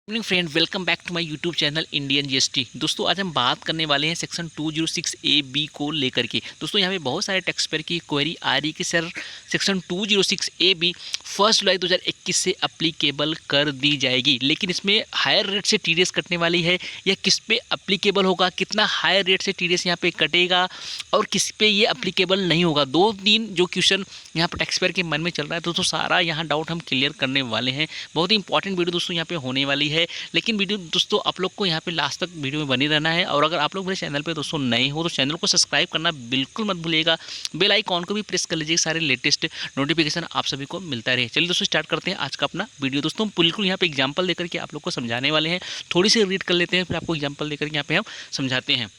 Evening friend, welcome back to my YouTube channel Indian GST. दोस्तों आज हम बात करने वाले हैं सेक्शन 206 ए बी को लेकर के। दोस्तों यहाँ पे बहुत सारे टैक्स पेयर की क्वेरी आ रही कि सर सेक्शन 206 ए बी 1 जुलाई 2021 से अप्लीकेबल कर दी जाएगी, लेकिन इसमें हायर रेट से टीडीएस कटने वाली है या किस पे अप्लीकेबल होगा, कितना हायर रेट से टीडीएस यहाँ पे कटेगा और किस पे ये अप्लीकेबल नहीं होगा। 2-3 जो क्वेश्चन यहाँ पर टैक्स पेयर के मन में चल रहा है दोस्तों, सारा यहाँ डाउट हम क्लियर करने वाले हैं। बहुत ही इंपॉर्टेंट वीडियो दोस्तों यहाँ पे होने वाली है, लेकिन वीडियो दोस्तों आप लोग को यहाँ पे लास्ट तक वीडियो में बने रहना है। और अगर आप लोग मेरे चैनल पे दोस्तों नए हो तो चैनल को सब्सक्राइब करना बिल्कुल मत भूलिएगा, बेल आइकॉन को भी प्रेस कर लीजिए, सारे लेटेस्ट नोटिफिकेशन आप सभी को मिलता रहे। चलिए दोस्तों स्टार्ट करते हैं आज का अपना वीडियो। दोस्तों बिल्कुल यहाँ पे एग्जाम्पल देकर के आप लोग को समझाने वाले हैं, थोड़ी सी रीड कर लेते हैं फिर आपको एग्जाम्पल देकर के यहाँ पे हम समझाते हैं।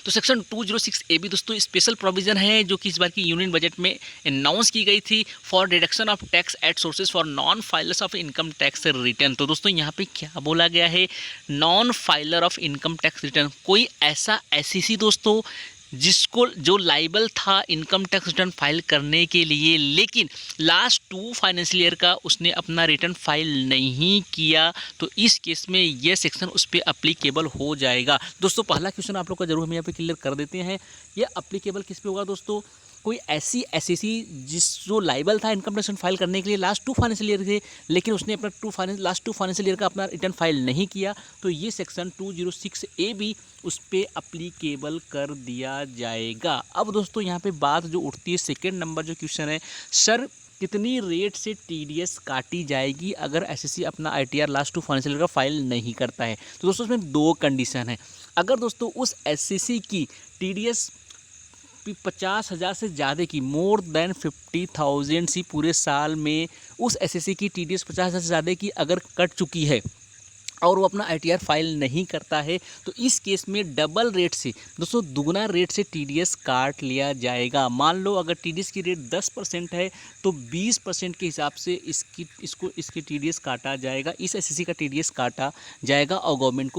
तो सेक्शन 206 ए बी दोस्तों स्पेशल प्रोविजन है जो कि इस बार की यूनियन बजट में अनाउंस की गई थी for deduction of tax at sources for non filers of income tax return. तो दोस्तों यहाँ पे क्या बोला गया है, non filer of income tax return, कोई ऐसा एसईसी दोस्तों जिसको जो लाइबल था इनकम टैक्स रिटर्न फाइल करने के लिए, लेकिन लास्ट 2 फाइनेंशियल ईयर का उसने अपना रिटर्न फाइल नहीं किया, तो इस केस में यह सेक्शन उस पर अप्लीकेबल हो जाएगा। दोस्तों पहला क्वेश्चन आप लोग का जरूर हम यहाँ पे क्लियर कर देते हैं, यह अप्लीकेबल किस पे होगा दोस्तों, कोई ऐसी एसईसी जिस जो लाइबल था इनकम टैक्स फाइल करने के लिए लास्ट 2 फाइनेंशियल ईयर थे, लेकिन उसने अपना लास्ट 2 फाइनेंशियल ईयर का अपना रिटर्न फाइल नहीं किया, तो ये सेक्शन 206 ए बी उस पर अप्लीकेबल कर दिया जाएगा। अब दोस्तों यहाँ पे बात जो उठती है, सेकेंड नंबर जो क्वेश्चन है, सर कितनी रेट से टीडीएस काटी जाएगी अगर एसएससी अपना आईटीआर लास्ट 2 फाइनेंशियल ईयर का फाइल नहीं करता है। तो दोस्तों इसमें 2 कंडीशन है। अगर दोस्तों उस एसएससी की टीडीएस 50,000 से ज़्यादा की, मोर देन 50,000 सी पूरे साल में उस एसएससी की टीडीएस 50,000 से ज़्यादा की अगर कट चुकी है और वो अपना आईटीआर फाइल नहीं करता है, तो इस केस में डबल रेट से दोस्तों दुगना रेट से टीडीएस काट लिया जाएगा। मान लो अगर टीडीएस की रेट 10% है तो 20% के हिसाब से इसकी टीडीएस काटा जाएगा, इस एसएससी का टीडीएस काटा जाएगा और गवर्नमेंट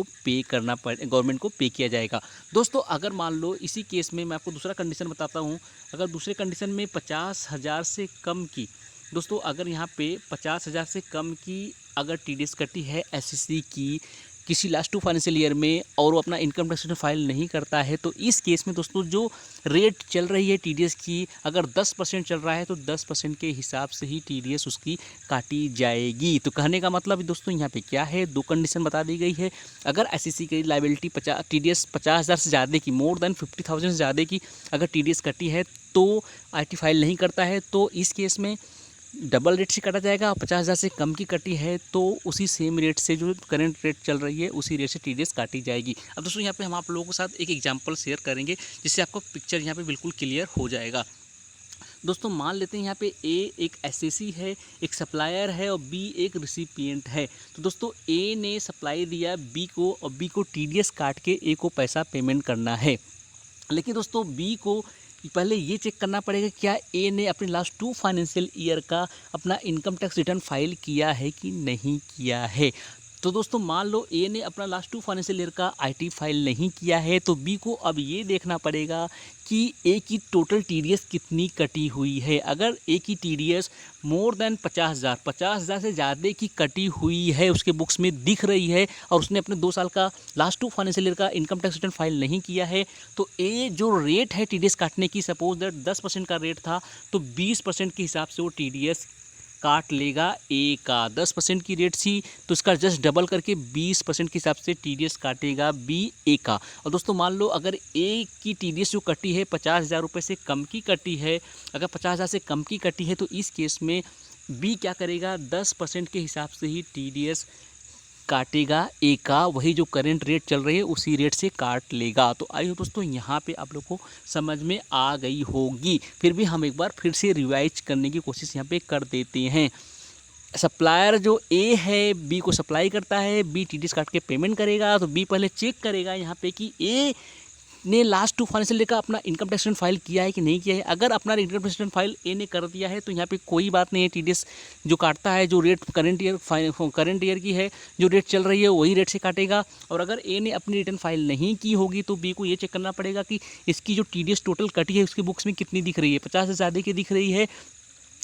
को पे किया जाएगा। दोस्तों अगर मान लो इसी केस में मैं आपको दूसरा कंडीशन बताता हूँ, अगर दूसरे कंडीशन में 50,000 से कम की, दोस्तों अगर यहाँ पे 50,000 से कम की अगर टीडीएस कटी है एसएससी की किसी लास्ट 2 फाइनेंशियल ईयर में और वो अपना इनकम टैक्स रिटर्न फाइल नहीं करता है, तो इस केस में दोस्तों जो रेट चल रही है टीडीएस की, अगर 10% चल रहा है तो 10% के हिसाब से ही टीडीएस उसकी काटी जाएगी। तो कहने का मतलब दोस्तों यहाँ पे क्या है, 2 कंडीशन बता दी गई है। अगर एसएससी की लायबिलिटी टीडीएस 50,000 से ज़्यादा की, मोर देन 50,000 से ज़्यादा की अगर टीडीएस कटी है तो आईटी फाइल नहीं करता है, तो इस केस में डबल रेट से काटा जाएगा। 50,000 से कम की कटी है तो उसी सेम रेट से जो करंट रेट चल रही है उसी रेट से टीडीएस काटी जाएगी। अब दोस्तों यहाँ पे हम आप लोगों के साथ एक एग्जांपल शेयर करेंगे जिससे आपको पिक्चर यहाँ पे बिल्कुल क्लियर हो जाएगा। दोस्तों मान लेते हैं यहाँ पे ए एक एसएससी है, एक सप्लायर है और बी एक रिसिपिएंट है। तो दोस्तों ए ने सप्लाई दिया बी को और बी को टीडीएस काट के ए को पैसा पेमेंट करना है, लेकिन दोस्तों बी को पहले ये चेक करना पड़ेगा क्या ए ने अपने लास्ट 2 फाइनेंशियल ईयर का अपना इनकम टैक्स रिटर्न फाइल किया है कि नहीं किया है। तो दोस्तों मान लो ए ने अपना लास्ट 2 फाइनेंशियल ईयर का आईटी फाइल नहीं किया है, तो बी को अब ये देखना पड़ेगा कि ए की टोटल टीडीएस कितनी कटी हुई है। अगर ए की टीडीएस मोर देन 50,000 से ज़्यादा की कटी हुई है, उसके बुक्स में दिख रही है और उसने अपने 2 साल का लास्ट 2 फाइनेंशियल ईयर का इनकम टैक्स रिटर्न फाइल नहीं किया है, तो ए जो रेट है टीडीएस काटने की, सपोज दैट 10% का रेट था तो 20% के हिसाब से वो टीडीएस काट लेगा ए का। 10% की रेट थी तो इसका जस्ट डबल करके 20% के हिसाब से टीडीएस काटेगा बी ए का। और दोस्तों मान लो अगर ए की टीडीएस जो कटी है 50,000 रुपये से कम की कटी है, अगर 50,000 से कम की कटी है तो इस केस में बी क्या करेगा, 10% के हिसाब से ही टीडीएस काटेगा ए का, वही जो करंट रेट चल रही है उसी रेट से काट लेगा। तो आइए दोस्तों यहाँ पे आप लोग को समझ में आ गई होगी, फिर भी हम एक बार फिर से रिवाइज करने की कोशिश यहाँ पे कर देते हैं। सप्लायर जो ए है बी को सप्लाई करता है, बी टीडीएस काट के पेमेंट करेगा, तो बी पहले चेक करेगा यहाँ पे कि ए ने लास्ट 2 फाइनेंशियल ईयर का अपना इनकम टैक्स रिटर्न फाइल किया है कि नहीं किया है। अगर अपना इनकम टैक्स रिटर्न फाइल ए ने कर दिया है तो यहाँ पे कोई बात नहीं है, टीडीएस जो काटता है जो रेट करंट ईयर की है, जो रेट चल रही है वही रेट से काटेगा। और अगर ए ने अपनी रिटर्न फाइल नहीं की होगी तो बी को ये चेक करना पड़ेगा कि इसकी जो टीडीएस टोटल कटी है उसकी बुक्स में कितनी दिख रही है, 50 से ज़्यादा की दिख रही है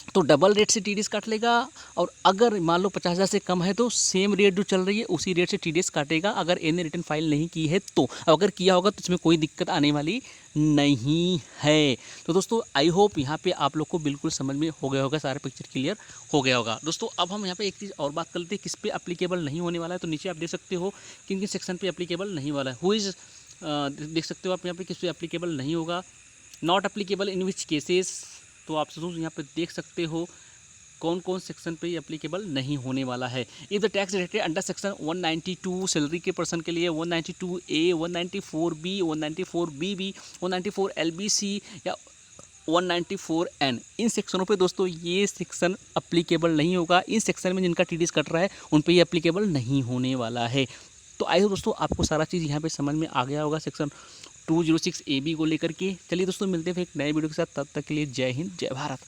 तो डबल रेट से टीडीएस काट लेगा। और अगर मान लो 50,000 से कम है तो सेम रेट जो चल रही है उसी रेट से टीडीएस काटेगा, अगर एनए रिटर्न फाइल नहीं की है तो। अगर किया होगा तो इसमें कोई दिक्कत आने वाली नहीं है। तो दोस्तों आई होप यहाँ पे आप लोग को बिल्कुल समझ में हो गया होगा, सारा पिक्चर क्लियर हो गया होगा। दोस्तों अब हम यहाँ पे एक चीज़ और बात कर लेते हैं, किस पे एप्लीकेबल नहीं होने वाला है। तो नीचे आप देख सकते हो किन किन सेक्शन पे एप्लीकेबल नहीं वाला है। हु इज़ देख सकते हो आप यहाँ पे किस पे एप्लीकेबल नहीं होगा। Not applicable in which cases, तो आप यहाँ पे देख सकते हो कौन कौन सेक्शन पे एप्लीकेबल नहीं होने वाला है। If the tax rated under section 192 salary के पर्सन के लिए 192A, 194B, 194BB, 194LBC या 194N, इन सेक्शनों पे दोस्तों ये सेक्शन एप्लीकेबल नहीं होगा। इन सेक्शन में जिनका टीडीएस कट रहा है उन पे ये एप्लीकेबल नहीं होने वाला है। तो आई हो दोस्तों आपको सारा चीज़ यहाँ पे समझ में आ गया होगा सेक्शन 206AB को लेकर के। चलिए दोस्तों मिलते हैं फिर एक नए वीडियो के साथ, तब तक के लिए जय हिंद जय भारत।